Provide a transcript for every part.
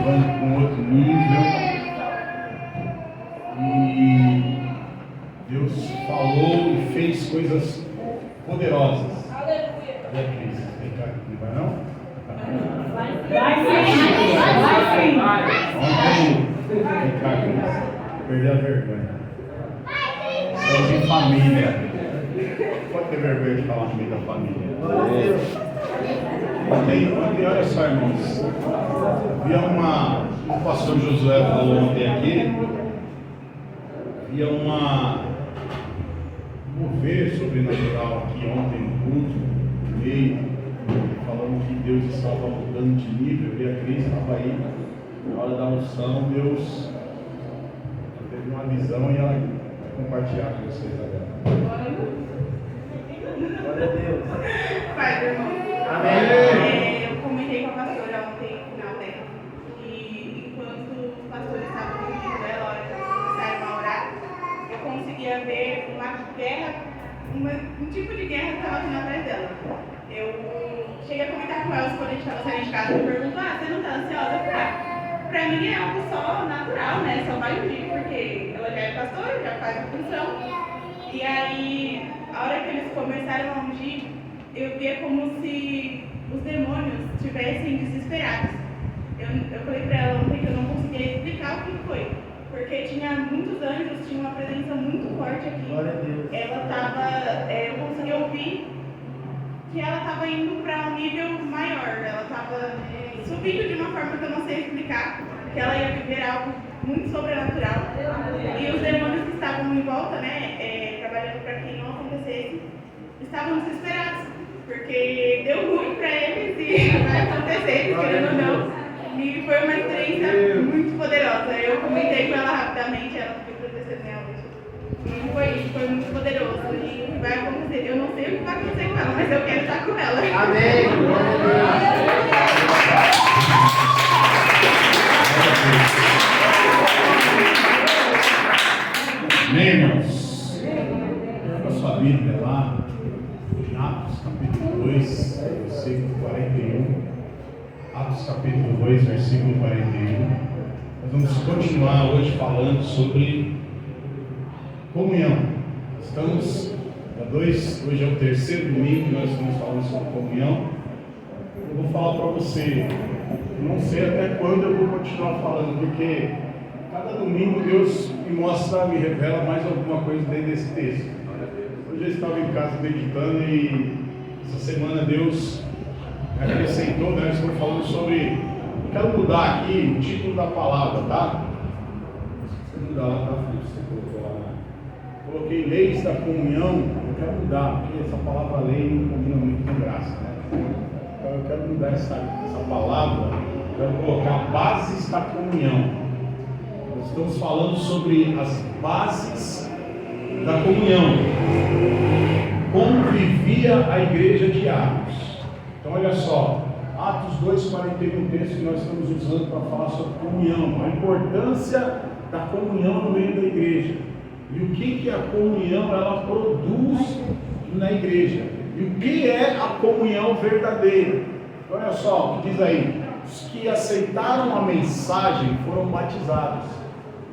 levando para um outro nível. E Deus falou e fez coisas poderosas. Aleluia. E a Cris, vem cá, não vai não? Vem cá, Cris. Perder a vergonha. Estamos em família. Pode ter vergonha de falar no meio da família. Ontem, olha só, irmãos. Havia o pastor Josué falou ontem aqui. Havia mover sobrenatural aqui ontem no culto, no meio, falando que Deus estava mudando de nível, e a Cris estava aí, na hora da unção, Deus teve uma visão e ela vai compartilhar com vocês agora. Glória a Deus. Pai do irmão. Amém. Eu comentei com a pastora ontem, no final dela, e enquanto o pastor estava convidando ela, a hora que eles começaram a orar, eu conseguia ver uma guerra, um tipo de guerra que estava vindo atrás dela. Eu cheguei a comentar com elas quando a gente estava saindo de casa, me perguntou, você não está ansiosa? Pra mim é algo só natural, né? Só vai um dia, porque ela já é pastora, já faz a função. E aí, a hora que eles começaram a ungir, eu via como se os demônios estivessem desesperados. Eu falei pra ela ontem que eu não conseguia explicar o que foi, porque tinha muitos anjos, tinha uma presença muito forte aqui. Glória a Deus. Ela estava, eu consegui ouvir que ela estava indo para um nível maior, ela estava subindo de uma forma que eu não sei explicar, que ela ia viver algo muito sobrenatural. E os demônios que estavam em volta, né, trabalhando para que não acontecesse, estavam desesperados, porque deu ruim para eles e vai acontecer, querendo ou não. E foi uma experiência muito poderosa. Eu comentei com ela rapidamente, ela ficou protegendo ela. E foi muito poderoso e vai acontecer. Eu não sei o que vai acontecer com ela, mas eu quero estar com ela. Amém. Amém, irmãos? Pega a sua Bíblia lá, em Atos capítulo 2, versículo 41. Atos capítulo 2, versículo 41. Nós vamos continuar hoje falando sobre comunhão. Estamos hoje é o terceiro domingo que nós estamos falando sobre comunhão. Eu vou falar para você, não sei até quando eu vou continuar falando, porque cada domingo Deus me revela mais alguma coisa dentro desse texto. Hoje eu estava em casa meditando e essa semana Deus acrescentou, né? Estamos falando sobre. Quero mudar aqui o título da palavra, tá? Se você mudar lá, tá? Você colocou lá, né? Coloquei leis da comunhão. Eu quero mudar, porque essa palavra lei não combina muito com graça, né? Então eu quero mudar essa palavra. Quero colocar bases da comunhão. Nós estamos falando sobre as bases da comunhão. Como vivia a igreja de Atos. Então olha só, Atos 2,41, texto que nós estamos usando para falar sobre comunhão, a importância da comunhão no meio da igreja e o que a comunhão ela produz na igreja e o que é a comunhão verdadeira. Olha só o que diz aí: os que aceitaram a mensagem foram batizados.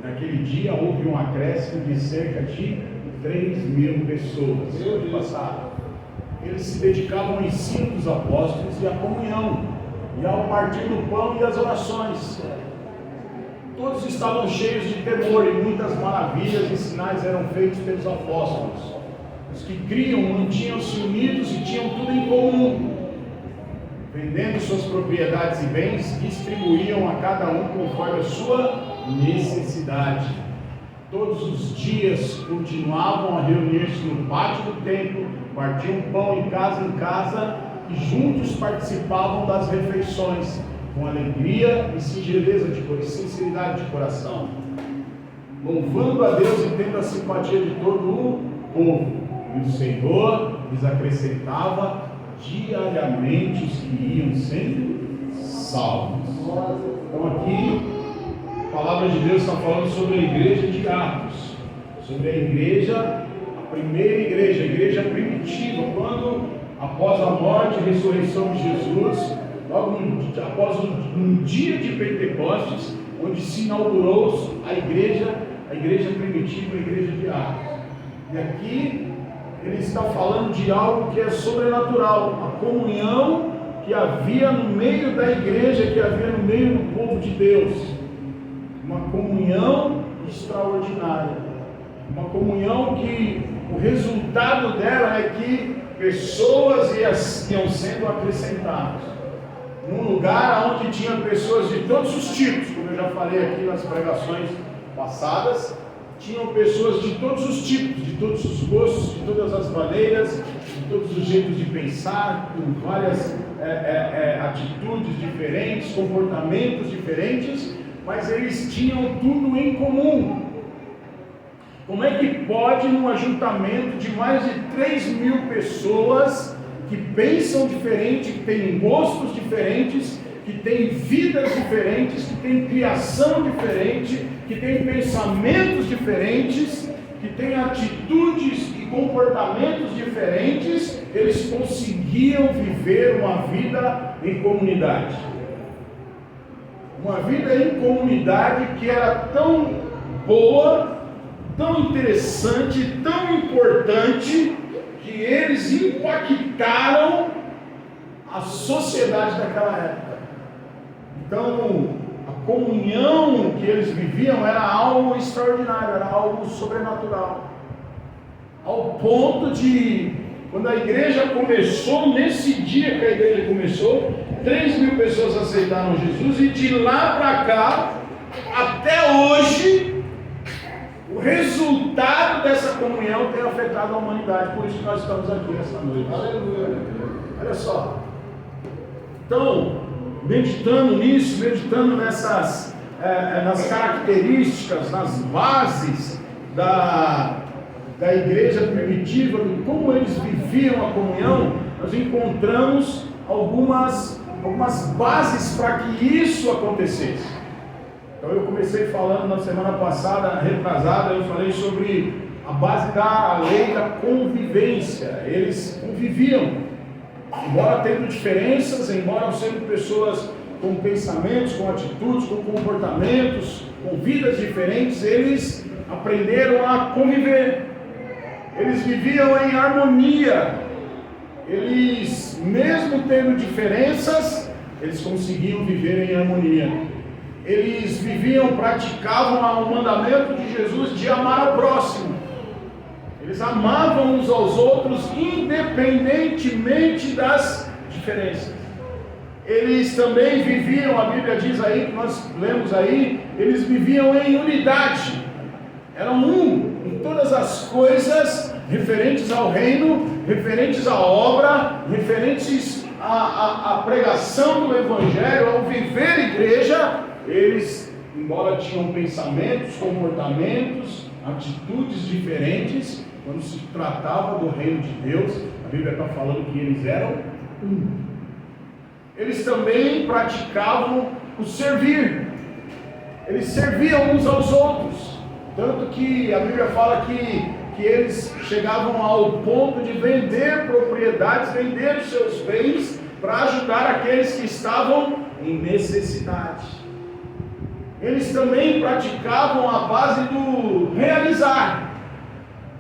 Naquele dia houve um acréscimo de cerca de 3.000 pessoas. Ano passado, eles se dedicavam ao ensino dos apóstolos e à comunhão, e ao partir do pão e às orações. Todos estavam cheios de temor, e muitas maravilhas e sinais eram feitos pelos apóstolos. Os que criam mantinham-se unidos e tinham tudo em comum. Vendendo suas propriedades e bens, distribuíam a cada um conforme a sua necessidade. Todos os dias continuavam a reunir-se no pátio do templo, partiam pão em casa e juntos participavam das refeições, com alegria e sinceridade de coração, louvando a Deus e tendo a simpatia de todo o povo. E o Senhor lhes acrescentava diariamente os que iam sendo salvos. Então aqui a palavra de Deus está falando sobre a igreja de Atos, sobre a igreja, a primeira igreja, a igreja primitiva, quando após a morte e ressurreição de Jesus, após um dia de Pentecostes, onde se inaugurou a igreja primitiva, a igreja de Atos. E aqui ele está falando de algo que é sobrenatural, a comunhão que havia no meio da igreja, que havia no meio do povo de Deus. Uma comunhão extraordinária, uma comunhão que o resultado dela é que pessoas iam sendo acrescentadas. Num lugar onde tinha pessoas de todos os tipos, como eu já falei aqui nas pregações passadas, tinham pessoas de todos os tipos, de todos os gostos, de todas as maneiras, de todos os jeitos de pensar, com várias atitudes diferentes, comportamentos diferentes, mas eles tinham tudo em comum. Como é que pode, num ajuntamento de mais de 3.000 pessoas, que pensam diferente, que têm gostos diferentes, que têm vidas diferentes, que têm criação diferente, que têm pensamentos diferentes, que têm atitudes e comportamentos diferentes, eles conseguiam viver uma vida em comunidade. Uma vida em comunidade que era tão boa, tão interessante, tão importante, que eles impactaram a sociedade daquela época. Então, a comunhão que eles viviam era algo extraordinário, era algo sobrenatural. Ao ponto de, quando a igreja começou, nesse dia que a igreja começou, 3.000 pessoas aceitaram Jesus, e de lá para cá, até hoje, o resultado dessa comunhão tem afetado a humanidade. Por isso que nós estamos aqui nessa noite. Aleluia. Olha só. Então, meditando nisso, meditando nas características, nas bases da igreja primitiva, de como eles viviam a comunhão, nós encontramos algumas bases para que isso acontecesse. Então eu comecei falando na semana passada, retrasada, eu falei sobre a base da lei da convivência. Eles conviviam, embora tendo diferenças, embora sendo pessoas com pensamentos, com atitudes, com comportamentos, com vidas diferentes, eles aprenderam a conviver. Eles viviam em harmonia. Eles, mesmo tendo diferenças, eles conseguiam viver em harmonia. Eles praticavam o mandamento de Jesus de amar ao próximo. Eles amavam uns aos outros, independentemente das diferenças. Eles também viviam, a Bíblia diz aí, que nós lemos aí, eles viviam em unidade. Eram em todas as coisas referentes ao reino, referentes à obra, referentes à pregação do Evangelho, ao viver igreja. Eles, embora tinham pensamentos, comportamentos, atitudes diferentes, quando se tratava do reino de Deus, a Bíblia está falando que eles eram um. Eles também praticavam o servir. Eles serviam uns aos outros. Tanto que a Bíblia fala que eles chegavam ao ponto de vender propriedades, vender os seus bens, para ajudar aqueles que estavam em necessidade. Eles também praticavam a base do realizar.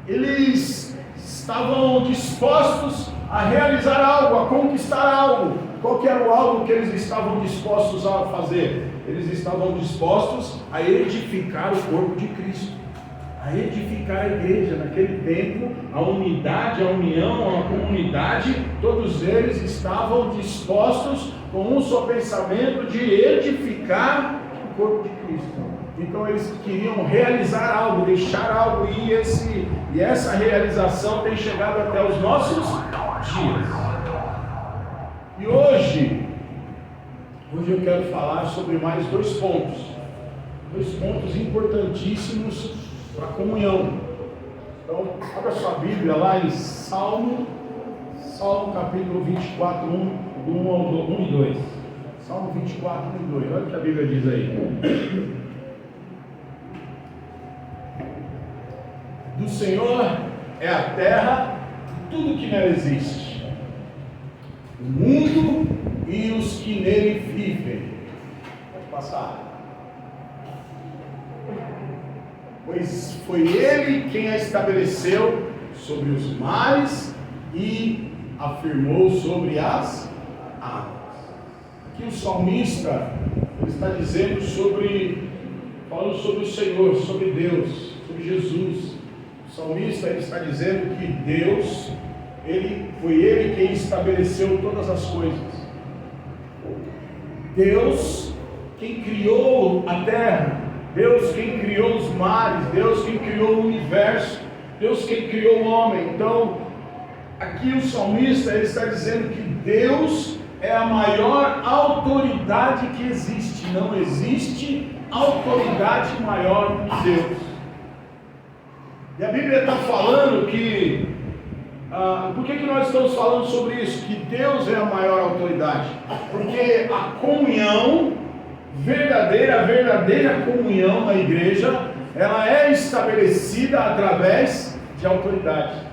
Eles estavam dispostos a realizar algo, a conquistar algo. Qual que era o algo que eles estavam dispostos a fazer? Eles estavam dispostos a edificar o corpo de Cristo, a edificar a igreja. Naquele tempo, a unidade, a união, a comunidade, todos eles estavam dispostos, com um só pensamento, de edificar o corpo de Cristo. Então eles queriam realizar algo, deixar algo, e essa realização tem chegado até os nossos dias. E hoje eu quero falar sobre mais dois pontos importantíssimos para a comunhão. Então, abra sua Bíblia lá em Salmo capítulo 24, 1 e 2. Salmo 24, 1 e 2. Olha o que a Bíblia diz aí. Do Senhor é a terra e tudo que nela existe, o mundo e os que nele vivem. Pode passar. Pois foi ele quem a estabeleceu sobre os mares e afirmou sobre as águas. Aqui o salmista está dizendo falando sobre o Senhor, sobre Deus, sobre Jesus. O salmista está dizendo que Deus, foi ele quem estabeleceu todas as coisas. Deus quem criou a terra, Deus quem criou os mares, Deus quem criou o universo, Deus quem criou o homem. Então, aqui o salmista ele está dizendo que Deus é a maior autoridade que existe. Não existe autoridade maior do que Deus. E a Bíblia está falando que por que nós estamos falando sobre isso? Que Deus é a maior autoridade. Porque a comunhão verdadeira, a verdadeira comunhão na igreja, ela é estabelecida através de autoridade.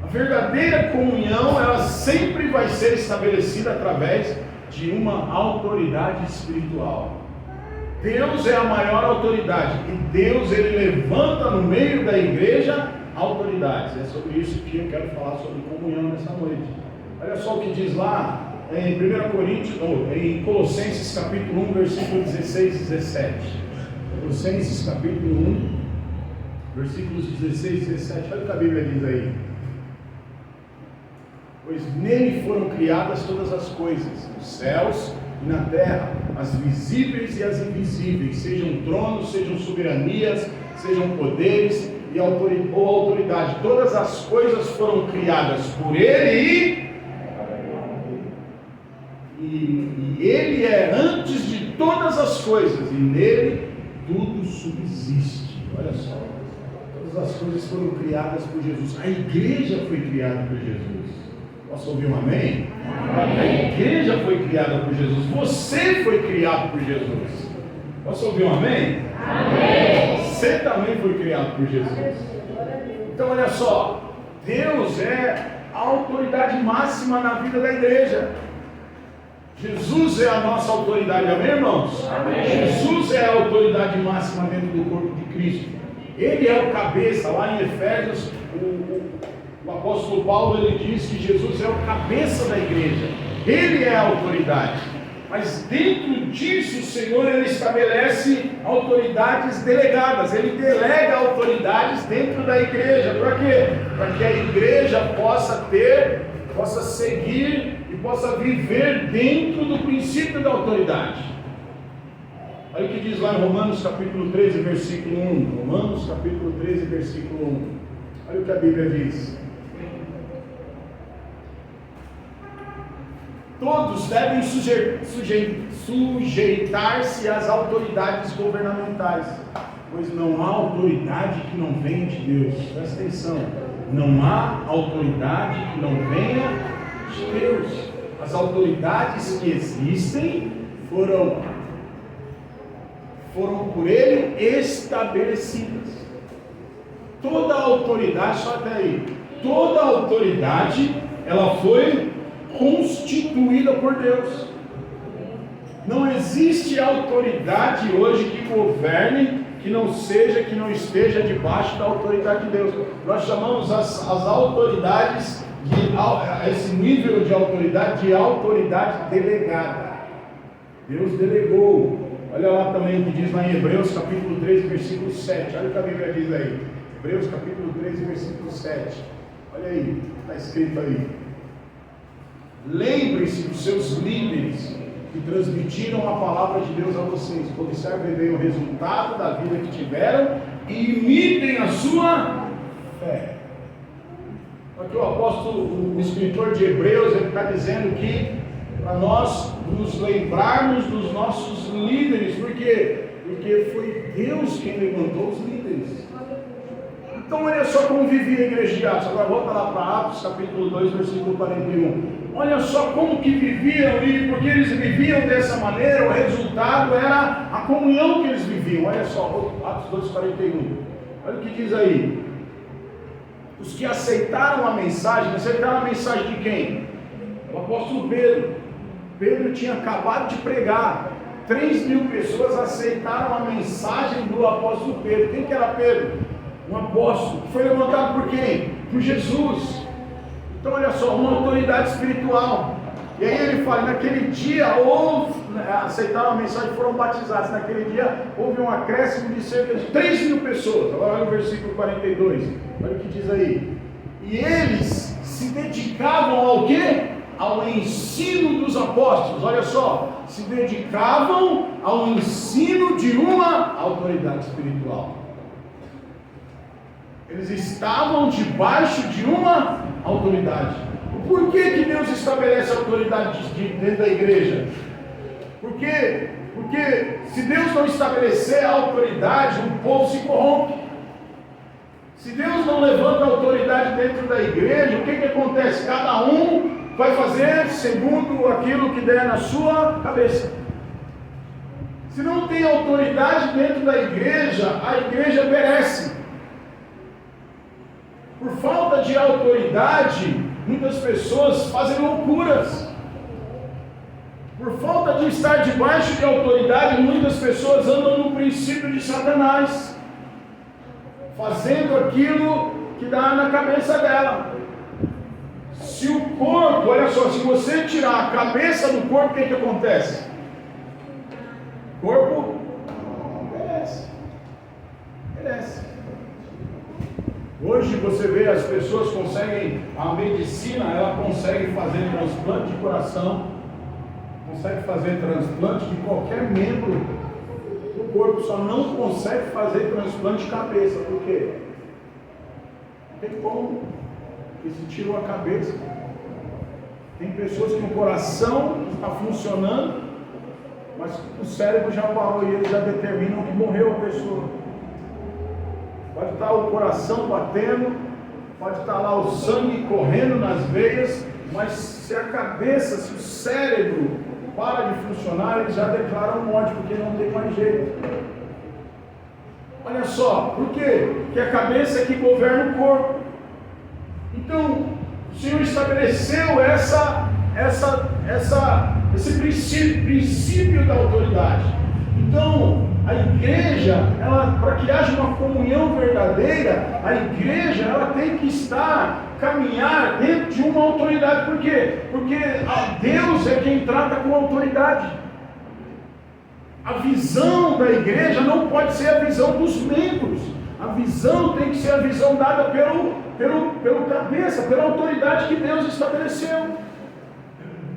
A verdadeira comunhão, ela sempre vai ser estabelecida através de uma autoridade espiritual. Deus é a maior autoridade e Deus ele levanta no meio da igreja autoridades. É sobre isso que eu quero falar sobre comunhão nessa noite. Olha só o que diz lá em 1 Coríntios, em Colossenses capítulo 1, versículo 16 e 17. Colossenses capítulo 1, versículos 16 e 17. Olha o que a Bíblia diz aí. Pois nele foram criadas todas as coisas, nos céus e na terra, as visíveis e as invisíveis, sejam tronos, sejam soberanias, sejam poderes ou autoridade. Todas as coisas foram criadas por ele e ele é antes de todas as coisas, e nele tudo subsiste. Olha só, todas as coisas foram criadas por Jesus. A igreja foi criada por Jesus. Posso ouvir um amém? Amém? A igreja foi criada por Jesus. Você foi criado por Jesus. Posso ouvir um amém? Amém. Você também foi criado por Jesus. Então olha só, Deus é a autoridade máxima na vida da igreja. Jesus é a nossa autoridade, amém, irmãos? Amém. Jesus é a autoridade máxima dentro do corpo de Cristo. Ele é o cabeça. Lá em Efésios, o apóstolo Paulo ele diz que Jesus é o cabeça da igreja. Ele é a autoridade. Mas dentro disso o Senhor ele estabelece autoridades delegadas. Ele delega autoridades dentro da igreja. Para quê? Para que a igreja possa seguir e possa viver dentro do princípio da autoridade. Olha o que diz lá em Romanos capítulo 13, versículo 1. Romanos capítulo 13, versículo 1. Olha o que a Bíblia diz. Todos devem sujeitar-se às autoridades governamentais, pois não há autoridade que não venha de Deus. Presta atenção, não há autoridade que não venha de Deus. As autoridades que existem foram por Ele estabelecidas. Toda a autoridade, só até aí, toda a autoridade, ela foi constituída por Deus. Não existe autoridade hoje que governe que não esteja debaixo da autoridade de Deus. Nós chamamos as autoridades esse nível de autoridade delegada. Deus delegou. Olha lá também o que diz lá em Hebreus capítulo 13, versículo 7. Olha o que a Bíblia diz aí. Hebreus capítulo 13, versículo 7. Olha aí, está escrito aí. Lembre-se dos seus líderes que transmitiram a palavra de Deus a vocês. Observem bem o resultado da vida que tiveram e imitem a sua fé. Aqui o apóstolo, o escritor de Hebreus, ele está dizendo que para nós nos lembrarmos dos nossos líderes, porque foi Deus quem levantou os líderes. Então olha só como vivia a igreja de Atos. Agora volta lá para Atos capítulo 2, versículo 41. Olha só como que viviam, e porque eles viviam dessa maneira, o resultado era a comunhão que eles viviam. Olha só, Atos 2,41. Olha o que diz aí. Os que aceitaram a mensagem de quem? O apóstolo Pedro. Pedro tinha acabado de pregar. 3.000 pessoas aceitaram a mensagem do apóstolo Pedro. Quem que era Pedro? Um apóstolo. Foi levantado por quem? Por Jesus. Então olha só, uma autoridade espiritual. E aí ele fala, naquele dia aceitaram a mensagem e foram batizados. Naquele dia houve um acréscimo de cerca de 3.000 pessoas. Agora olha o versículo 42. Olha o que diz aí. E eles se dedicavam ao quê? Ao ensino dos apóstolos. Olha só, se dedicavam ao ensino de uma autoridade espiritual. Eles estavam debaixo de uma autoridade. Por que Deus estabelece autoridade dentro da igreja? Porque se Deus não estabelecer a autoridade, o povo se corrompe. Se Deus não levanta a autoridade dentro da igreja, o que acontece? Cada um vai fazer segundo aquilo que der na sua cabeça. Se não tem autoridade dentro da igreja, a igreja perece. Por falta de autoridade, muitas pessoas fazem loucuras. Por falta de estar debaixo de autoridade, muitas pessoas andam no princípio de Satanás, fazendo aquilo que dá na cabeça dela. Se o corpo, olha só, se você tirar a cabeça do corpo, o que acontece? O corpo perece. Hoje você vê, as pessoas conseguem, a medicina, ela consegue fazer transplante de coração, consegue fazer transplante de qualquer membro do corpo, só não consegue fazer transplante de cabeça. Por quê? Não tem como, porque se tirou a cabeça. Tem pessoas que o coração está funcionando, mas o cérebro já parou e eles já determinam que morreu a pessoa. Pode estar o coração batendo, pode estar lá o sangue correndo nas veias, mas se a cabeça, se o cérebro para de funcionar, eles já declaram morte, porque não tem mais jeito. Olha só, por quê? Porque a cabeça é que governa o corpo. Então, o Senhor estabeleceu esse princípio da autoridade. Então, a igreja, para que haja uma comunhão verdadeira, a igreja ela tem que caminhar dentro de uma autoridade. Por quê? Porque Deus é quem trata com autoridade. A visão da igreja não pode ser a visão dos membros. A visão tem que ser a visão dada pelo cabeça, pela autoridade que Deus estabeleceu.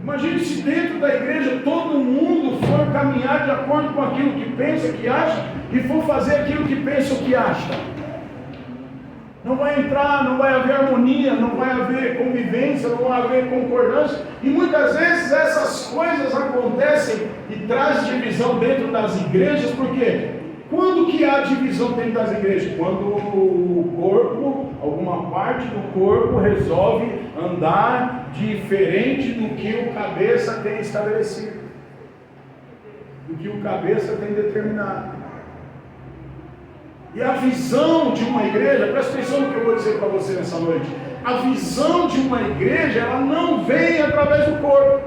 Imagine se dentro da igreja todo mundo for caminhar de acordo com aquilo que pensa, que acha, e for fazer aquilo que pensa ou que acha. Não vai haver harmonia, não vai haver convivência, não vai haver concordância. E muitas vezes essas coisas acontecem e traz divisão dentro das igrejas, porque quando que há divisão dentro das igrejas? Quando o corpo, alguma parte do corpo resolve andar diferente do que o cabeça tem estabelecido, do que o cabeça tem determinado. E a visão de uma igreja, presta atenção no que eu vou dizer para você nessa noite. A visão de uma igreja, ela não vem através do corpo.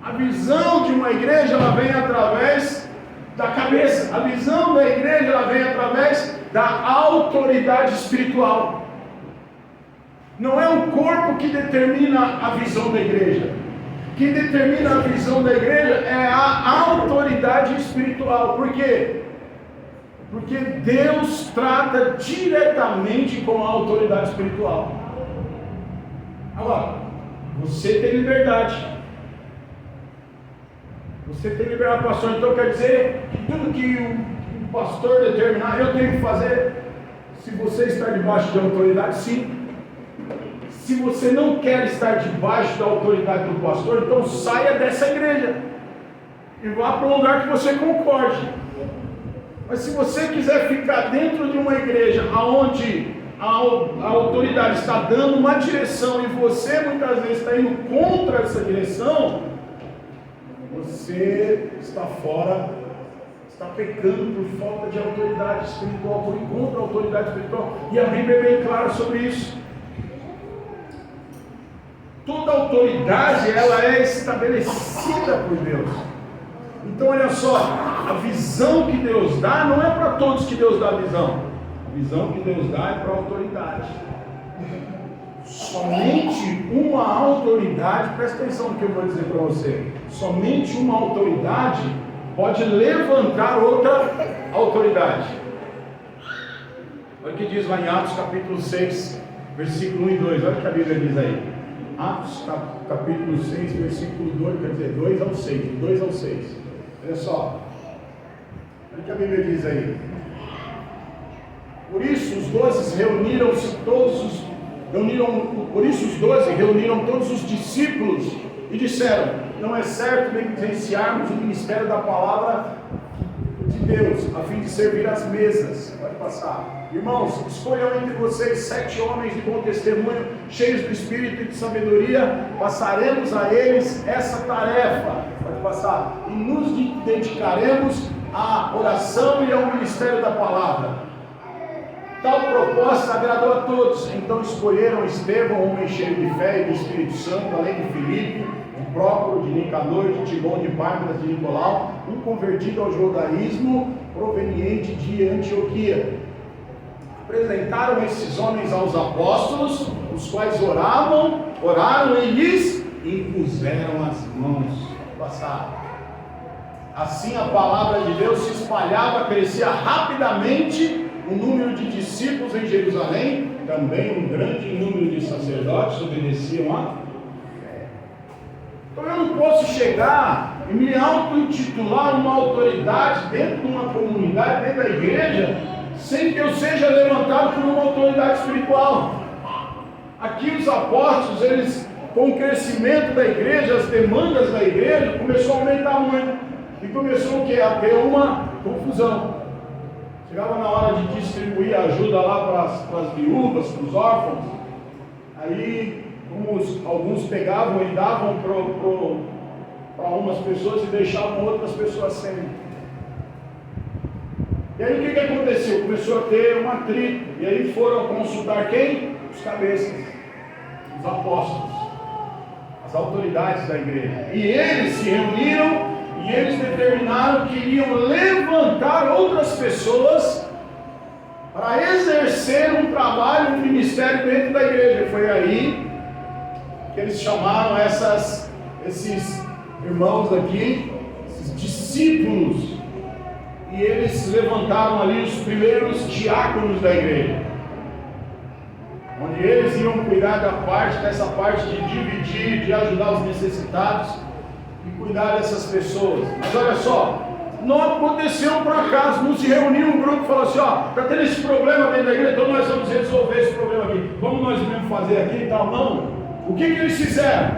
A visão de uma igreja, ela vem através da cabeça. A visão da igreja, ela vem através da autoridade espiritual. Não é o corpo que determina a visão da igreja. Quem determina a visão da igreja é a autoridade espiritual. Por quê? Porque Deus trata diretamente com a autoridade espiritual. Agora, você tem liberdade. Você tem liberdade, pastor. Então quer dizer que tudo que o pastor determinar, eu tenho que fazer. Se você está debaixo de autoridade, sim. Se você não quer estar debaixo da autoridade do pastor, então saia dessa igreja e vá para um lugar que você concorde. Mas se você quiser ficar dentro de uma igreja onde a autoridade está dando uma direção e você muitas vezes está indo contra essa direção, você está fora, está pecando por falta de autoridade espiritual, por ir contra a autoridade espiritual. E a Bíblia é bem clara sobre isso. Toda autoridade, ela é estabelecida por Deus. Então olha só, a visão que Deus dá não é para todos que Deus dá a visão. A visão que Deus dá é para a autoridade. Somente uma autoridade, presta atenção no que eu vou dizer para você. Somente uma autoridade pode levantar outra autoridade. Olha o que diz lá em Atos capítulo 6, versículo 1 e 2. Olha o que a Bíblia diz aí. Atos capítulo 6, versículo 2, quer dizer, 2 ao 6, de 2 ao 6. Olha só. Olha o que a Bíblia diz aí. Por isso os 12 reuniram-se todos os discípulos e disseram: não é certo negligenciarmos o ministério da palavra de Deus, a fim de servir às mesas. Pode passar. Irmãos, escolham entre vocês 7 homens de bom testemunho, cheios do Espírito e de sabedoria, passaremos a eles essa tarefa. Pode passar. E nos dedicaremos à oração e ao ministério da palavra. Tal proposta agradou a todos. Então escolheram Estevão, homem cheio de fé e do Espírito Santo, além de Filipe, de Prócoro, de Nicador, de Timão, de Pármenas, de Nicolau, um convertido ao judaísmo, proveniente de Antioquia. Apresentaram esses homens aos apóstolos, os quais oraram e lhes impuseram as mãos. Passar. Assim a palavra de Deus se espalhava, crescia rapidamente o número de discípulos em Jerusalém, também um grande número de sacerdotes obedeciam a fé. Então eu não posso chegar e me auto-intitular uma autoridade dentro de uma comunidade, dentro da igreja, sem que eu seja levantado por uma autoridade espiritual. Aqui os apóstolos, eles, com o crescimento da igreja, as demandas da igreja, começou a aumentar muito. E começou o quê? A ter uma confusão. Chegava na hora de distribuir ajuda lá para as viúvas, para os órfãos. Aí, alguns pegavam e davam para umas pessoas e deixavam outras pessoas sem. E aí o que aconteceu? Começou a ter um atrito. E aí foram consultar quem? Os cabeças, os apóstolos, as autoridades da igreja. E eles se reuniram e eles determinaram que iriam levantar outras pessoas para exercer um trabalho, um ministério dentro da igreja. E foi aí que eles chamaram esses irmãos aqui, esses discípulos, e eles levantaram ali os primeiros diáconos da igreja, onde eles iam cuidar dessa parte de dividir, de ajudar os necessitados e cuidar dessas pessoas. Mas olha só, não aconteceu por acaso, não se reuniu um grupo e falou assim: ó, está tendo esse problema dentro da igreja, então nós vamos resolver esse problema aqui, vamos nós mesmos fazer aqui e tal. Não. O que eles fizeram?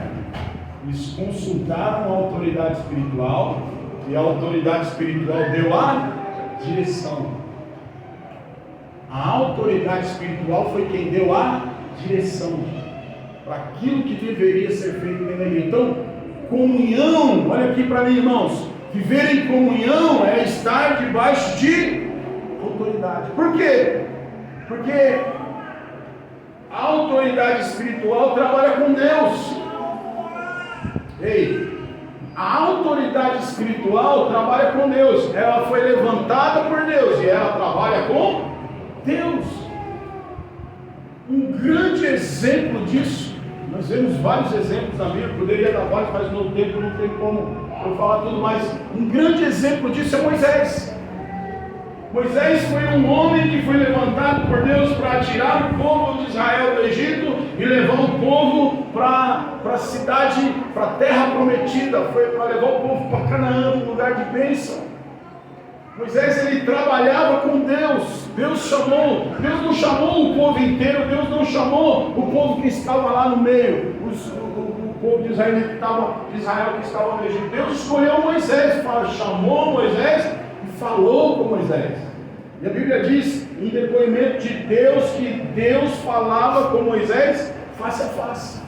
Eles consultaram a autoridade espiritual, e a autoridade espiritual deu a direção. A autoridade espiritual foi quem deu a direção para aquilo que deveria ser feito dentro da igreja. Então, comunhão, olha aqui para mim, irmãos, viver em comunhão é estar debaixo de autoridade. Por quê? Porque a autoridade espiritual trabalha com Deus. Ei, a autoridade espiritual trabalha com Deus. Ela foi levantada por Deus e ela trabalha com Deus. Um grande exemplo disso, nós vemos vários exemplos na Bíblia, poderia dar vários, mas no tempo não tem como eu falar tudo, mas um grande exemplo disso é Moisés. Moisés foi um homem que foi levantado por Deus para tirar o povo de Israel do Egito e levar o povo para a cidade, para a terra prometida, foi para levar o povo para Canaã, um lugar de bênção. Moisés, ele trabalhava com Deus. Deus não chamou o povo inteiro, Deus não chamou o povo que estava lá no meio, o povo de Israel que estava no Egito. Deus escolheu Moisés, chamou Moisés e falou com Moisés. E a Bíblia diz, em depoimento de Deus, que Deus falava com Moisés face a face.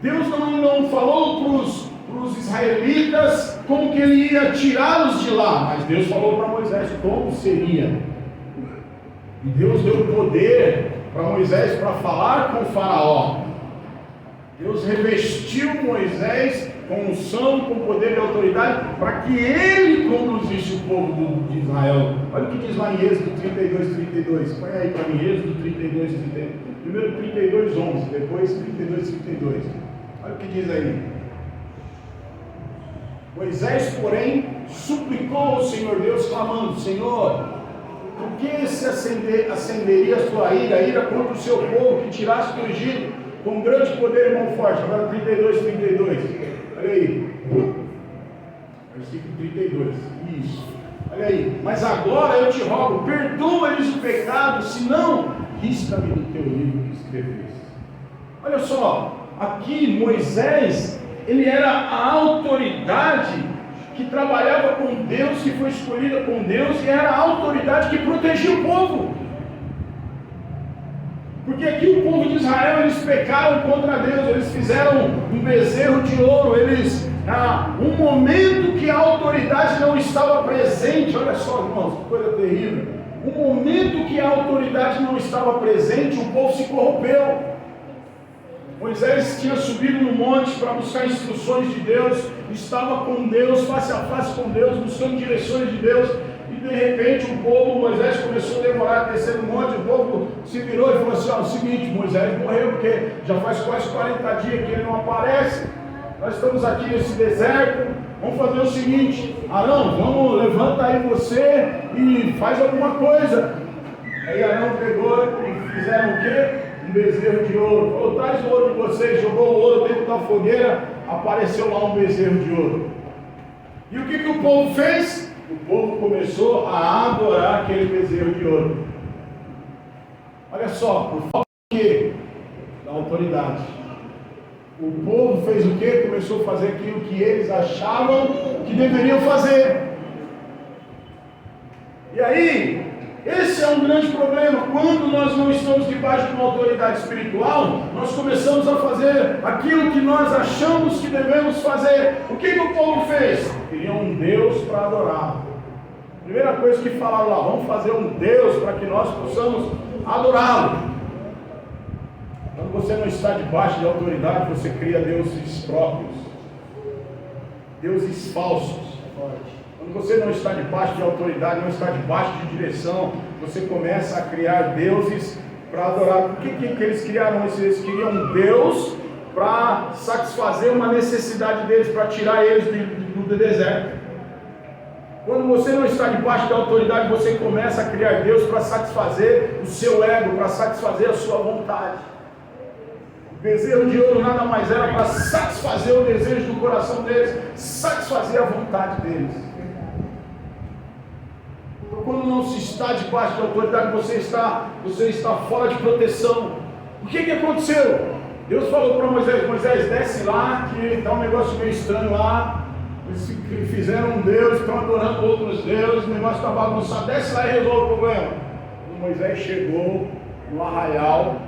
Deus não falou para os israelitas como que ele ia tirá-los de lá, mas Deus falou para Moisés como seria. E Deus deu poder para Moisés para falar com o faraó. Deus revestiu Moisés com unção, com poder e autoridade, para que ele conduzisse o povo de Israel. Olha o que diz lá em Êxodo 32. Põe aí para mim, Êxodo 32. Primeiro 32:11, depois 32:32. Olha o que diz aí. Moisés, porém, suplicou ao Senhor Deus, clamando: Senhor, por que se acenderia a sua ira contra o seu povo que tiraste do Egito com grande poder e mão forte? Agora 32. Olha aí. Versículo 32. Isso. Olha aí. Mas agora eu te rogo, perdoa-lhes o pecado, senão risca-me do teu livro que escreveste. Olha só, aqui Moisés, ele era a autoridade que trabalhava com Deus, que foi escolhida com Deus, e era a autoridade que protegia o povo. Porque aqui o povo de Israel, eles pecaram contra Deus, eles fizeram um bezerro de ouro, um momento que a autoridade não estava presente, olha só, irmãos, que coisa terrível. Um momento que a autoridade não estava presente, o povo se corrompeu. Moisés tinha subido no monte para buscar instruções de Deus, estava com Deus, face a face com Deus, buscando direções de Deus, e de repente Moisés começou a demorar a descer no monte, o povo se virou e falou assim: ó, é o seguinte, Moisés morreu, porque já faz quase 40 dias que ele não aparece, nós estamos aqui nesse deserto, vamos fazer o seguinte, Arão, levanta aí você e faz alguma coisa. Aí Arão pegou e fizeram o quê? Um bezerro de ouro. Falou: traz o ouro de vocês. Jogou o ouro dentro da fogueira, apareceu lá um bezerro de ouro. E o que o povo fez? O povo começou a adorar aquele bezerro de ouro. Olha só, por falta de quê? Da autoridade. O povo fez o quê? Começou a fazer aquilo que eles achavam que deveriam fazer. E aí, esse é um grande problema. Quando nós não estamos debaixo de uma autoridade espiritual, nós começamos a fazer aquilo que nós achamos que devemos fazer. O que o povo fez? Queriam um Deus para adorar. Primeira coisa que falaram lá: vamos fazer um Deus para que nós possamos adorá-lo. Quando você não está debaixo de autoridade, você cria deuses próprios, deuses falsos. Quando você não está debaixo de autoridade, não está debaixo de direção, você começa a criar deuses para adorar. Por que eles criaram isso? Eles queriam um Deus para satisfazer uma necessidade deles, para tirar eles do deserto. Quando você não está debaixo da autoridade, você começa a criar Deus para satisfazer o seu ego, para satisfazer a sua vontade. O bezerro de ouro nada mais era para satisfazer o desejo do coração deles, satisfazer a vontade deles. Então, quando não se está debaixo de autoridade, você está fora de proteção. O que aconteceu? Deus falou para Moisés: Moisés, desce lá, que está um negócio meio estranho lá. Eles fizeram um Deus, estão adorando outros deuses, o negócio está bagunçado, desce lá e resolve o problema. Quando Moisés chegou no arraial,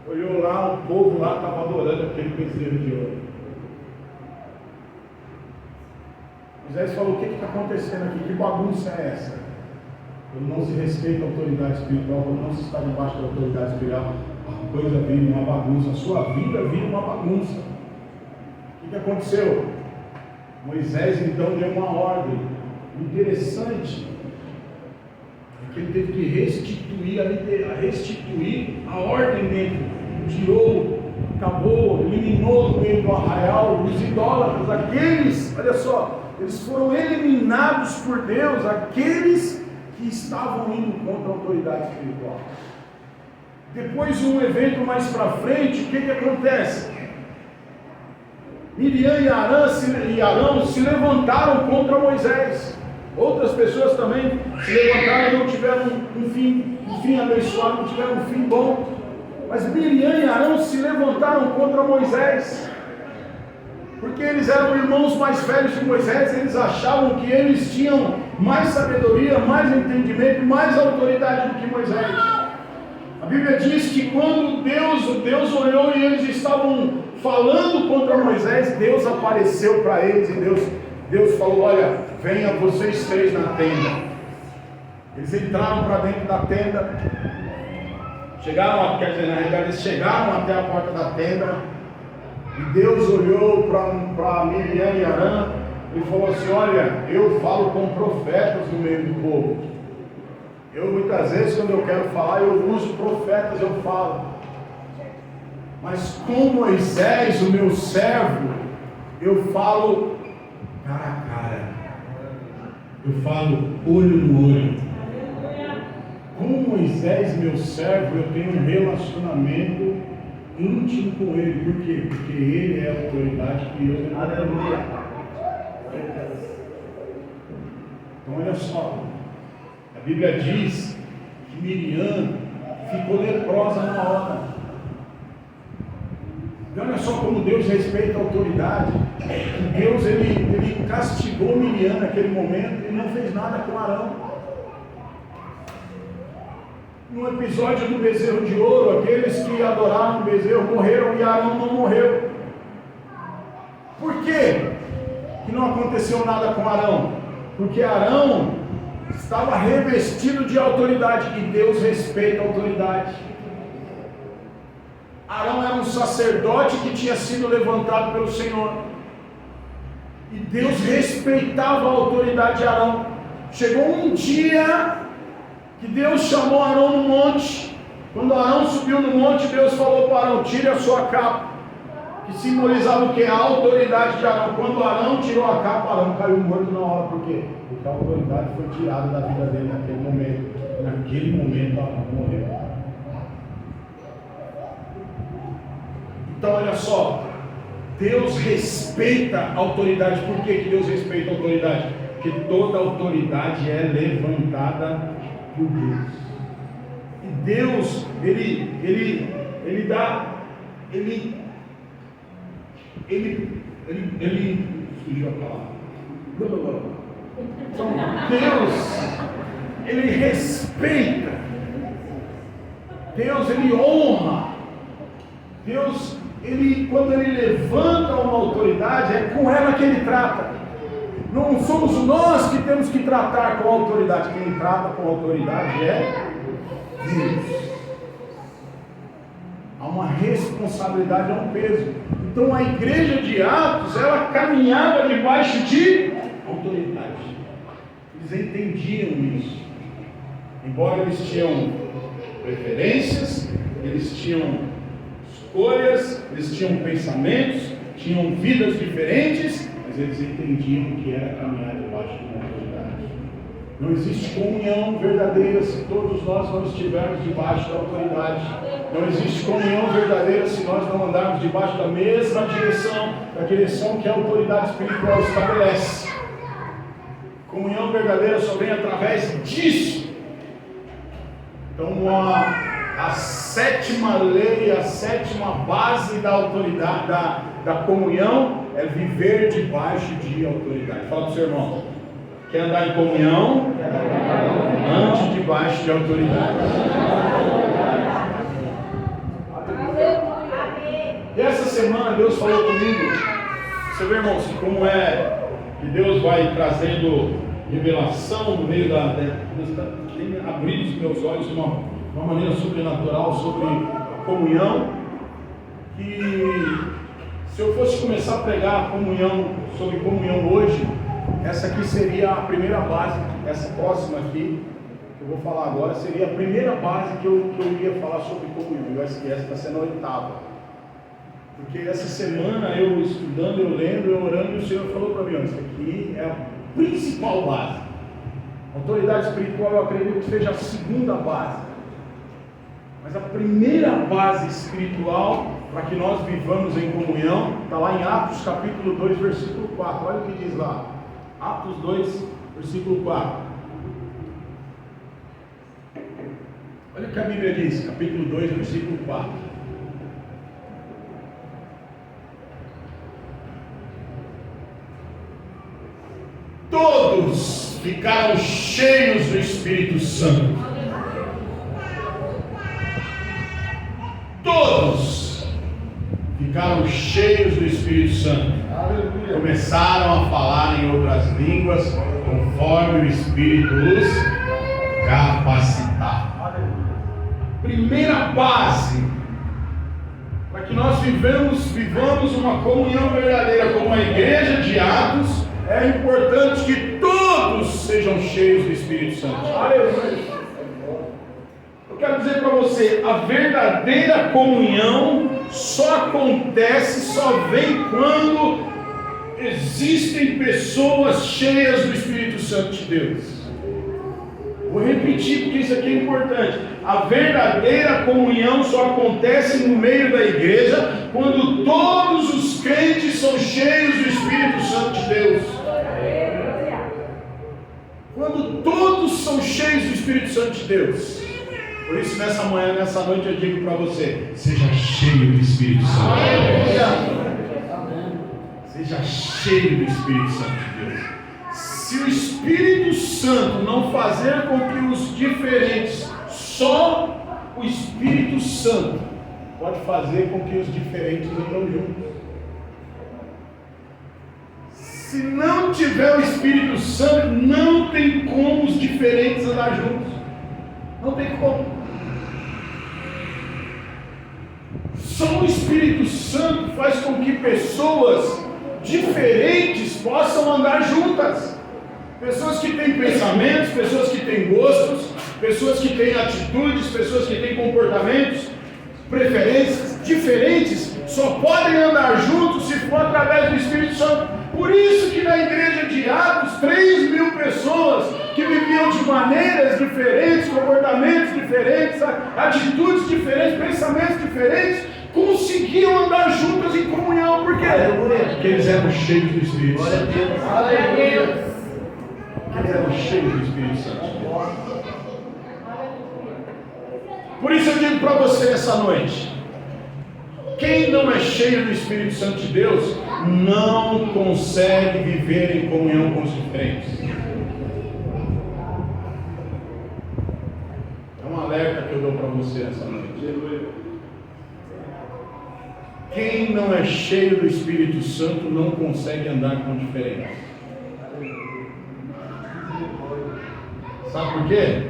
olhou lá, o povo lá estava adorando aquele bezerro de ouro. Moisés falou: o que está acontecendo aqui? Que bagunça é essa? Quando não se respeita a autoridade espiritual, quando não se está debaixo da autoridade espiritual, a coisa vira uma bagunça, a sua vida vira uma bagunça. O que aconteceu? Moisés então deu uma ordem. Interessante é que ele teve que restituir a ordem dele. Tirou, acabou, eliminou do meio do arraial os idólatras, aqueles, olha só, eles foram eliminados por Deus, aqueles que estavam indo contra a autoridade espiritual. Depois de um evento mais para frente, o que acontece? Miriam e Arão se levantaram contra Moisés. Outras pessoas também se levantaram e não tiveram um fim abençoado, não tiveram um fim bom. Mas Miriam e Arão se levantaram contra Moisés, porque eles eram irmãos mais velhos de Moisés. Eles achavam que eles tinham mais sabedoria, mais entendimento, mais autoridade do que Moisés. A Bíblia diz que quando Deus olhou e eles estavam falando contra Moisés, Deus apareceu para eles e Deus falou: olha, venha vocês três na tenda. Eles entraram para dentro da tenda, na realidade eles chegaram até a porta da tenda, E Deus olhou para Miriam e Arão e falou assim: olha, eu falo com profetas no meio do povo. Eu muitas vezes, quando eu quero falar, eu uso profetas, eu falo. Mas com Moisés, o meu servo, eu falo cara a cara. Eu falo olho no olho. Com Moisés, meu servo, eu tenho um relacionamento íntimo com ele. Por quê? Porque ele é a autoridade que eu tenho. Aleluia. Então olha só, a Bíblia diz que Miriam ficou leprosa na hora. E olha só como Deus respeita a autoridade. Deus ele castigou Miriam naquele momento e não fez nada com Arão. No episódio do bezerro de ouro, aqueles que adoraram o bezerro morreram e Arão não morreu. Por quê que não aconteceu nada com Arão? Porque Arão estava revestido de autoridade e Deus respeita a autoridade. Arão era um sacerdote que tinha sido levantado pelo Senhor e Deus respeitava a autoridade de Arão. Chegou um dia que Deus chamou Arão no monte. Quando Arão subiu no monte, Deus falou para Arão: tire a sua capa, que simbolizava o que? A autoridade de Arão. Quando Arão tirou a capa, Arão caiu morto na hora. Por quê? Porque a autoridade foi tirada da vida dele naquele momento. Naquele momento Arão morreu. Então olha só, Deus respeita a autoridade. Por que Deus respeita a autoridade? Porque toda autoridade é levantada por Deus. E Deus, ele dá, fugiu a palavra. Então Deus, ele respeita. Deus, ele honra. Deus, quando ele levanta uma autoridade, é com ela que ele trata. Não somos nós que temos que tratar com a autoridade. Quem trata com a autoridade é Deus. Há uma responsabilidade, há um peso. Então a igreja de Atos, ela caminhava debaixo de autoridade. Eles entendiam isso. Embora eles tinham preferências, eles tinham escolhas, eles tinham pensamentos, tinham vidas diferentes, mas eles entendiam que era caminhar debaixo de uma autoridade. Não existe comunhão verdadeira se todos nós não estivermos debaixo da autoridade. Não existe comunhão verdadeira se nós não andarmos debaixo da mesma direção, da direção que a autoridade espiritual estabelece. Comunhão verdadeira só vem através disso. Então a sétima lei, a sétima base da autoridade, da comunhão, é viver debaixo de autoridade. Fala para o seu irmão: quer andar em comunhão? Ande debaixo de autoridade. E essa semana Deus falou comigo. Você vê, irmãos, como é que Deus vai trazendo revelação no meio tem abrido os meus olhos de uma maneira sobrenatural sobre a comunhão. Que se eu fosse começar a pregar sobre comunhão hoje, essa aqui seria a primeira base. Essa próxima aqui que eu vou falar agora seria a primeira base que eu iria falar sobre comunhão. E essa está sendo a oitava. Porque essa semana eu estudando, eu lendo, eu orando, e o Senhor falou para mim: isso aqui é a principal base. A autoridade espiritual eu acredito que seja a segunda base. Mas a primeira base espiritual para que nós vivamos em comunhão está lá em Atos capítulo 2, versículo 4. Olha o que diz lá. Atos 2, versículo 4. Olha o que a Bíblia diz, capítulo 2, versículo 4. Todos ficaram cheios do Espírito Santo. Todos ficaram cheios do Espírito Santo. Começaram a falar em outras línguas, conforme o Espírito os capacitava. Primeira base para que nós vivamos uma comunhão verdadeira como a igreja de Atos, é importante que todos sejam cheios do Espírito Santo. Aleluia! Eu quero dizer para você, a verdadeira comunhão só acontece, só vem quando existem pessoas cheias do Espírito Santo de Deus. Vou repetir porque isso aqui é importante. A verdadeira comunhão só acontece no meio da igreja quando todos os crentes são cheios do Espírito Santo de Deus. Quando todos são cheios do Espírito Santo de Deus. Por isso nessa manhã, nessa noite eu digo para você, seja cheio do Espírito Santo de Deus. Seja cheio do Espírito Santo de Deus. Se o Espírito Santo não fazer com que os diferentes, só o Espírito Santo pode fazer com que os diferentes andam juntos. Se não tiver o Espírito Santo, não tem como os diferentes andar juntos. Não tem como. Só o Espírito Santo faz com que pessoas diferentes possam andar juntas. Pessoas que têm pensamentos, pessoas que têm gostos, pessoas que têm atitudes, pessoas que têm comportamentos, preferências diferentes, só podem andar juntos se for através do Espírito Santo. Por isso que na igreja de Atos, 3.000 pessoas que viviam de maneiras diferentes, comportamentos diferentes, atitudes diferentes, pensamentos diferentes, conseguiam andar juntas em comunhão. Por quê? Porque eles eram cheios do Espírito Santo. Aleluia. Eles eram cheios do Espírito Santo. Por isso eu digo para você essa noite, quem não é cheio do Espírito Santo de Deus não consegue viver em comunhão com os diferentes. É um alerta que eu dou para você essa noite. Quem não é cheio do Espírito Santo não consegue andar com diferentes. Sabe por quê?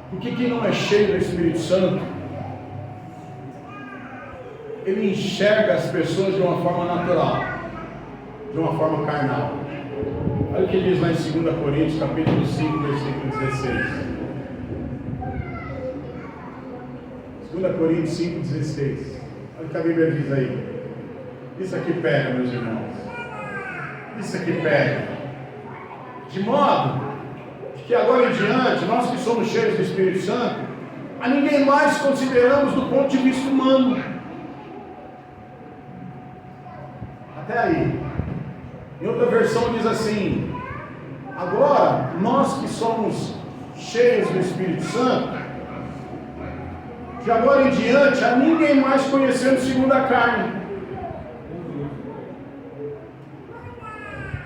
Porque quem não é cheio do Espírito Santo, ele enxerga as pessoas de uma forma natural, de uma forma carnal. Olha o que diz lá em 2 Coríntios, capítulo 5, versículo 16. 2 Coríntios 5, 16. Olha o que a Bíblia diz aí. Isso aqui pega, meus irmãos. Isso aqui pega. De modo que agora em diante, nós que somos cheios do Espírito Santo, a ninguém mais consideramos do ponto de vista humano. Até aí. Em outra versão diz assim: agora, nós que somos cheios do Espírito Santo, de agora em diante, a ninguém mais conhecemos segundo a carne.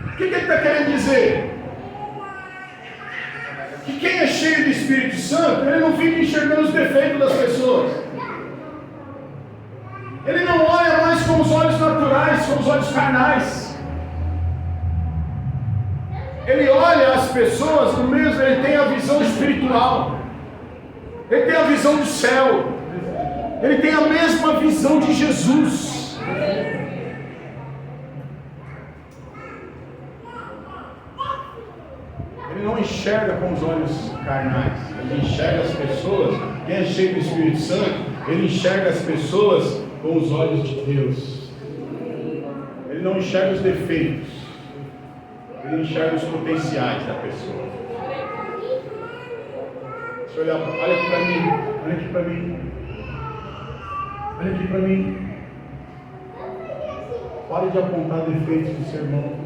O que ele está querendo dizer? Que quem é cheio do Espírito Santo, ele não fica enxergando os defeitos das pessoas. Ele não olha mais com os olhos naturais, com os olhos carnais. Ele olha as pessoas no mesmo, ele tem a visão espiritual. Ele tem a visão do céu. Ele tem a mesma visão de Jesus. Ele não enxerga com os olhos carnais. Ele enxerga as pessoas. Quem é cheio do Espírito Santo, ele enxerga as pessoas com os olhos de Deus. Ele não enxerga os defeitos. Ele enxerga os potenciais da pessoa. Deixa eu olhar, olha aqui para mim. Olha aqui para mim. Olha aqui para mim. Pare de apontar defeitos do seu irmão.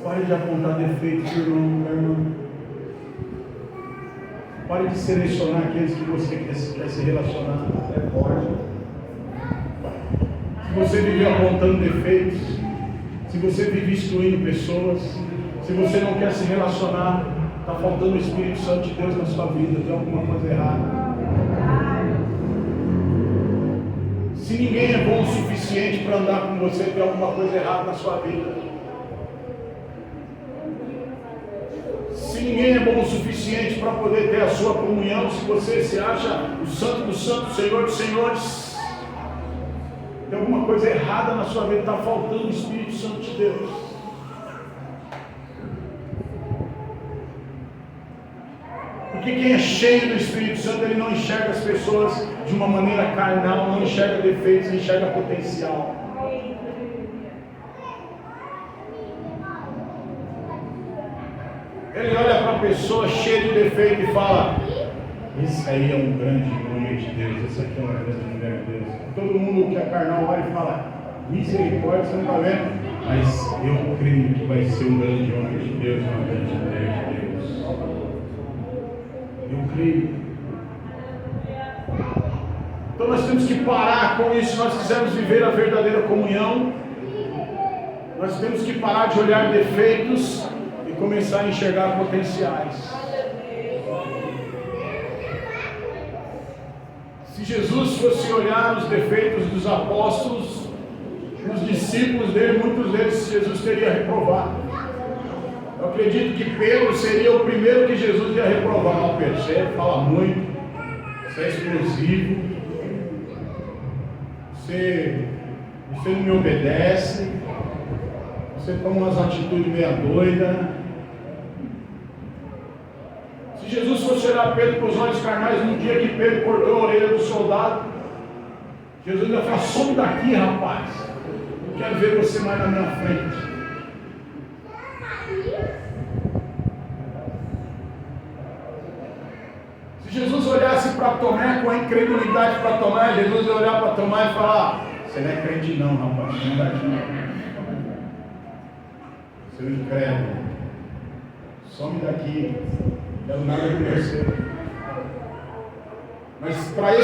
Pare de apontar defeitos do irmão, da irmã. Pare de selecionar aqueles que você quer se relacionar. É forte. Se você vive apontando defeitos, se você vive excluindo pessoas, se você não quer se relacionar, está faltando o Espírito Santo de Deus na sua vida, tem alguma coisa errada. Se ninguém é bom o suficiente para andar com você, tem alguma coisa errada na sua vida. Se ninguém é bom o suficiente para poder ter a sua comunhão, se você se acha o santo dos santos, Senhor dos senhores, tem alguma coisa errada na sua vida, está faltando o Espírito Santo de Deus. Porque quem é cheio do Espírito Santo, ele não enxerga as pessoas de uma maneira carnal, não enxerga defeitos, enxerga potencial. Ele olha para a pessoa cheia de defeito e fala: esse aí é um grande homem de Deus, esse aqui é uma grande mulher de Deus. Todo mundo que é carnal olha e fala: misericórdia, você não está vendo? Mas eu creio que vai ser um grande homem de Deus, uma grande mulher de Deus. Eu creio. Então nós temos que parar com isso. Se nós quisermos viver a verdadeira comunhão, nós temos que parar de olhar defeitos e começar a enxergar potenciais. Se Jesus fosse olhar os defeitos dos apóstolos, os discípulos dele, muitos deles Jesus teria reprovado. Eu acredito que Pedro seria o primeiro que Jesus ia reprovar. Não, Pedro, você fala muito, você é explosivo, você não me obedece, você toma umas atitudes meia doidas. Se Jesus fosse olhar Pedro com os olhos carnais no dia que Pedro cortou a orelha do soldado, Jesus ia falar: some daqui, rapaz, não quero ver você mais na minha frente. Se Jesus olhasse para Tomé com a incredulidade para Tomé, Jesus ia olhar para Tomé e falar: você não é crente não, rapaz, some daqui não. Seu incrédulo, some daqui, não quero nada com você. Mas para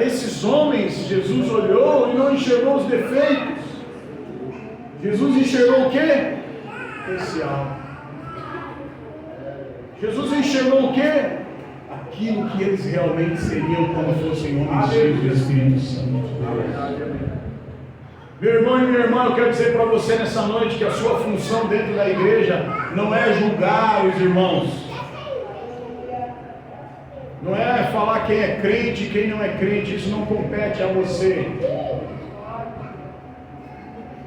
esses homens, Jesus olhou e não enxergou os defeitos. Jesus enxergou o quê? Potencial. Jesus enxergou o quê? Aquilo que eles realmente seriam quando fossem homens cheios do Espírito Santo. Meu irmão e minha irmã, eu quero dizer para você nessa noite que a sua função dentro da igreja não é julgar os irmãos. Não é falar quem é crente e quem não é crente, isso não compete a você.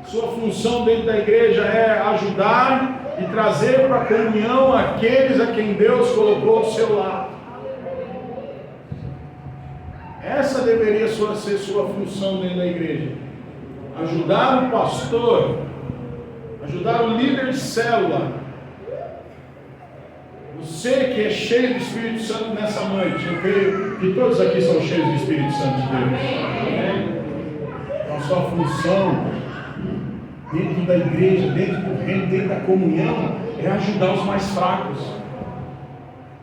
Sua função dentro da igreja é ajudar e trazer para a comunhão aqueles a quem Deus colocou do seu lado. Essa deveria ser sua função dentro da igreja. Ajudar o pastor, ajudar o líder de célula. Você que é cheio do Espírito Santo nessa noite, eu creio que todos aqui são cheios do Espírito Santo de Deus. Então a sua função dentro da igreja, dentro do reino, dentro da comunhão, é ajudar os mais fracos,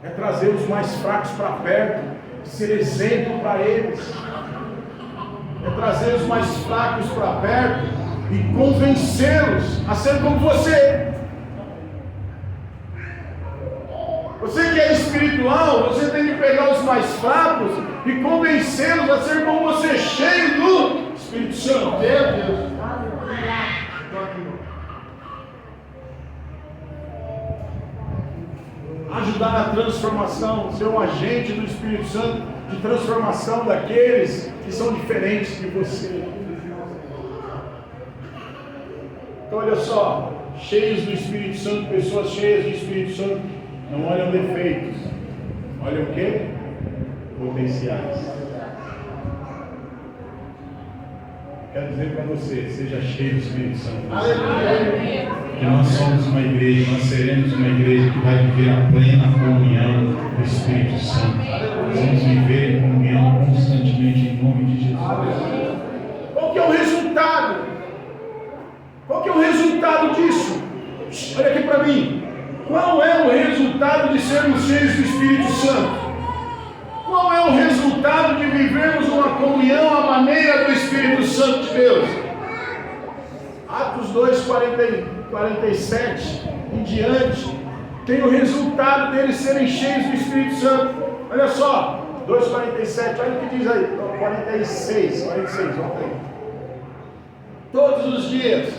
é trazer os mais fracos para perto, ser exemplo para eles, é trazer os mais fracos para perto e convencê-los a ser como você. Você que é espiritual, você tem que pegar os mais fracos e convencê-los a ser como você, cheio do Espírito Santo. Meu Deus. Ajudar na transformação, ser um agente do Espírito Santo de transformação daqueles que são diferentes de você. Então olha só, cheios do Espírito Santo, pessoas cheias do Espírito Santo, não olham defeitos, olham o quê? Potenciais. Quero dizer para você, seja cheio do Espírito Santo. Aleluia! Que nós somos uma igreja, nós seremos uma igreja que vai viver a plena comunhão do Espírito Santo. Vamos viver em comunhão constantemente em nome de Jesus. Qual que é o resultado? Qual que é o resultado disso? Olha aqui para mim. Qual é o resultado de sermos cheios do Espírito Santo? Qual é o resultado de vivermos uma comunhão à maneira do Espírito Santo de Deus? Atos 2, 47 em diante, tem o resultado deles serem cheios do Espírito Santo. Olha só, 2,47, olha o que diz aí, 46, volta aí. Todos os dias,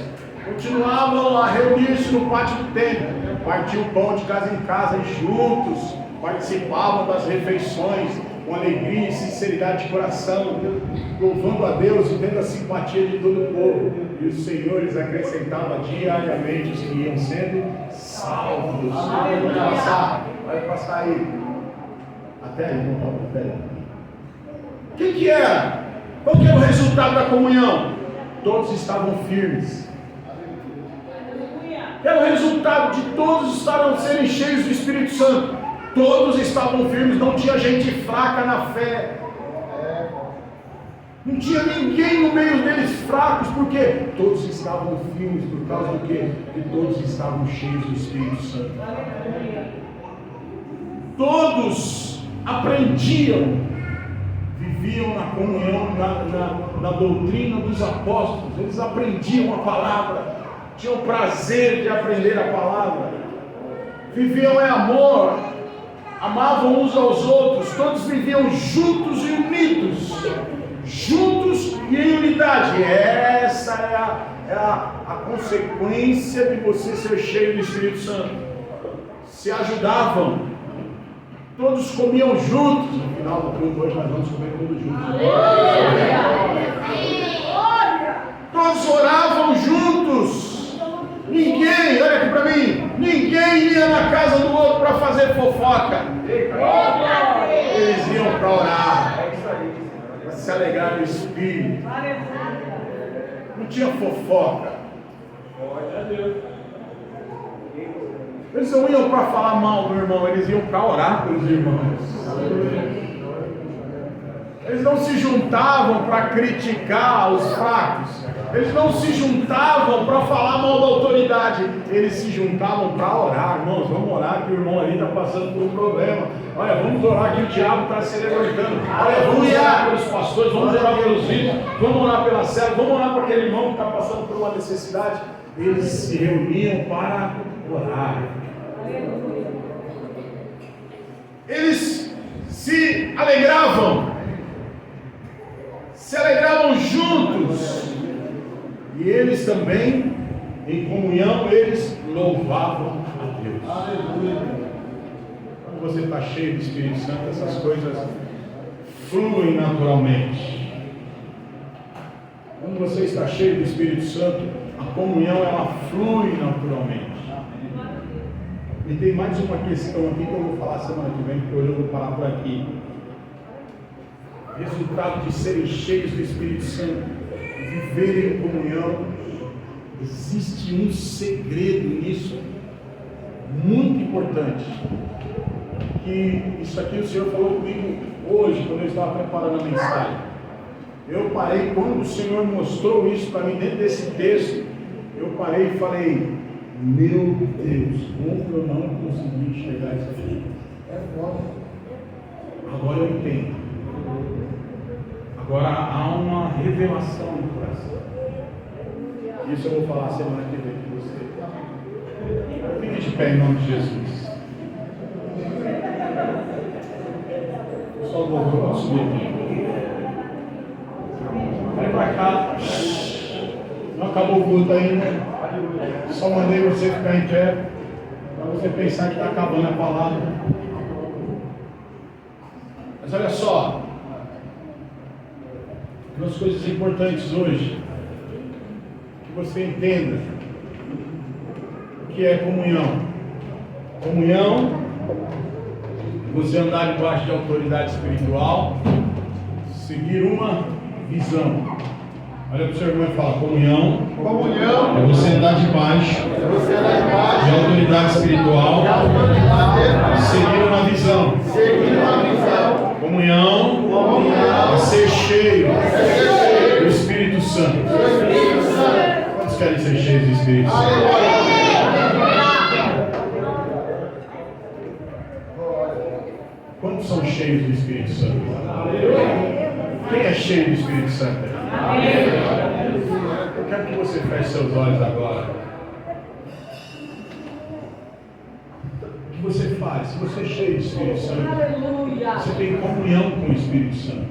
continuavam a reunir-se no pátio do templo, partiam pão de casa em casa e juntos participavam das refeições com alegria e sinceridade de coração, louvando a Deus e tendo a simpatia de todo o povo. E o Senhor lhes acrescentava diariamente os que iam sendo salvos. Vai passar aí. Até aí, não toca, até aí. O que era? Qual que era o resultado da comunhão? Todos estavam firmes. Era o resultado de todos estavam serem cheios do Espírito Santo. Todos estavam firmes, não tinha gente fraca na fé. Não tinha ninguém no meio deles fracos, porque todos estavam firmes por causa do quê? Porque todos estavam cheios do Espírito Santo. Todos aprendiam, viviam na comunhão, na doutrina dos apóstolos. Eles aprendiam a palavra, tinham prazer de aprender a palavra, viviam em amor, amavam uns aos outros, todos viviam juntos e unidos, juntos e em unidade. E essa é a consequência de você ser cheio do Espírito Santo. Se ajudavam, todos comiam juntos. No final do culto hoje nós vamos comer todos juntos. Todos oravam juntos. Ninguém, olha aqui para mim, ninguém ia na casa do outro para fazer fofoca. Eles iam para orar, para se alegrar do Espírito. Não tinha fofoca. Eles não iam para falar mal do irmão, eles iam para orar pelos irmãos. Eles não se juntavam para criticar os fracos. Eles não se juntavam para falar mal da autoridade. Eles se juntavam para orar. Irmãos, vamos orar que o irmão ali está passando por um problema. Olha, vamos orar que o diabo está se levantando. Olha, vamos orar pelos pastores, vamos orar pelos filhos, vamos orar pela célula, vamos orar para aquele irmão que está passando por uma necessidade. Eles se reuniam para orar. Eles se alegravam juntos, e eles também, em comunhão, eles louvavam a Deus. Aleluia. Quando você está cheio do Espírito Santo, essas coisas fluem naturalmente. Quando você está cheio do Espírito Santo, a comunhão ela flui naturalmente. E tem mais uma questão aqui que eu vou falar semana que vem, porque hoje eu vou parar por aqui. Resultado de serem cheios do Espírito Santo, viverem em comunhão. Existe um segredo nisso, muito importante. Que isso aqui o Senhor falou comigo hoje, quando eu estava preparando a mensagem. Eu parei, quando o Senhor mostrou isso para mim dentro desse texto, eu parei e falei: meu Deus, como eu não consegui enxergar isso aqui? Agora eu entendo. Agora há uma revelação no coração. Isso eu vou falar semana que vem com você. Fique de pé em nome de Jesus. Só vou subir aqui. Vai para cá. Não acabou o culto ainda. Só mandei você ficar em pé para você pensar que está acabando a palavra. Mas olha só. Duas coisas importantes hoje, que você entenda o que é comunhão. Comunhão, você andar debaixo de autoridade espiritual, seguir uma visão. Olha para o seu irmão e fala: comunhão, é você andar debaixo de autoridade espiritual, seguir uma visão. Comunhão é ser cheio do Espírito Santo. Quantos querem ser cheios do Espírito Santo? Quantos são cheios do Espírito Santo? Quem é cheio do Espírito Santo? Eu quero que você feche seus olhos agora. O que você faz? Se você é cheio do Espírito Santo, você tem comunhão com o Espírito Santo.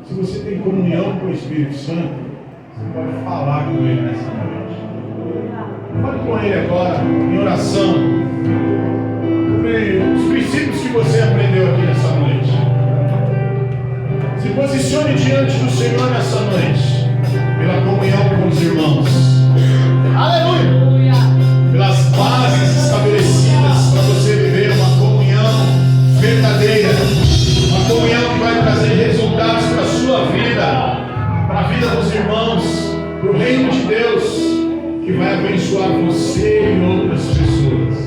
Se você tem comunhão com o Espírito Santo, você pode falar com Ele nessa noite. Fale com Ele agora, em oração, sobre os princípios que você aprendeu aqui nessa noite. Se posicione diante do Senhor nessa noite, pela comunhão com os irmãos. Aleluia! Pelas bases estabelecidas para você viver uma comunhão verdadeira, uma comunhão que vai trazer resultados para a sua vida, para a vida dos irmãos, para o reino de Deus, que vai abençoar você e outras pessoas.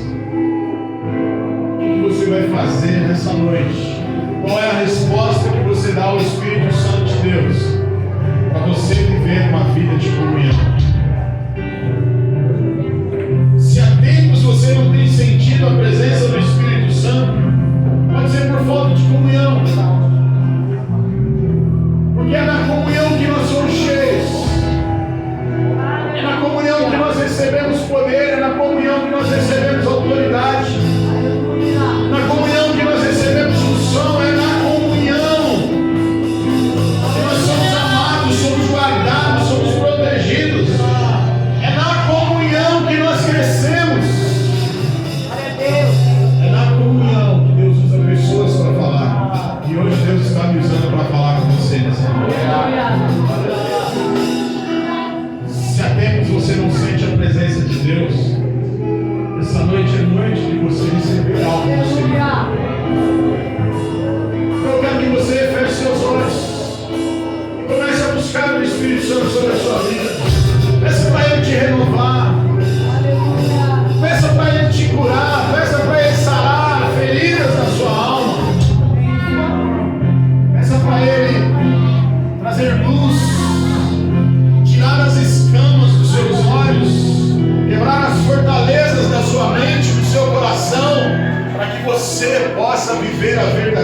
O que você vai fazer nessa noite? Qual é a resposta que você dá ao Espírito Santo de Deus para você viver uma vida de comunhão? Se há tempos você não tem sentido a presença do Espírito Santo, pode ser por falta de comunhão, porque é na comunhão que nós somos cheios, é na comunhão que nós recebemos poder, é na comunhão que nós recebemos autoridade, na comunhão que nós recebemos unção, é na comunhão que nós somos amados, somos guardados, somos protegidos, é na comunhão que nós crescemos, é na comunhão que Deus usa pessoas para falar, e hoje Deus está me usando para falar com você nessa noite. Se há tempos você não sente a presença de Deus, essa noite é noite de você receber algo do Senhor. Eu quero que você feche seus olhos e comece a buscar o Espírito Santo sobre a sua vida. Peça para Ele te renovar, peça para Ele te curar, peça para Ele sarar feridas na sua alma, peça para Ele trazer luz, tirar as escamas dos seus olhos, quebrar as fortalezas da sua mente, do seu coração, para que você possa viver a verdadeira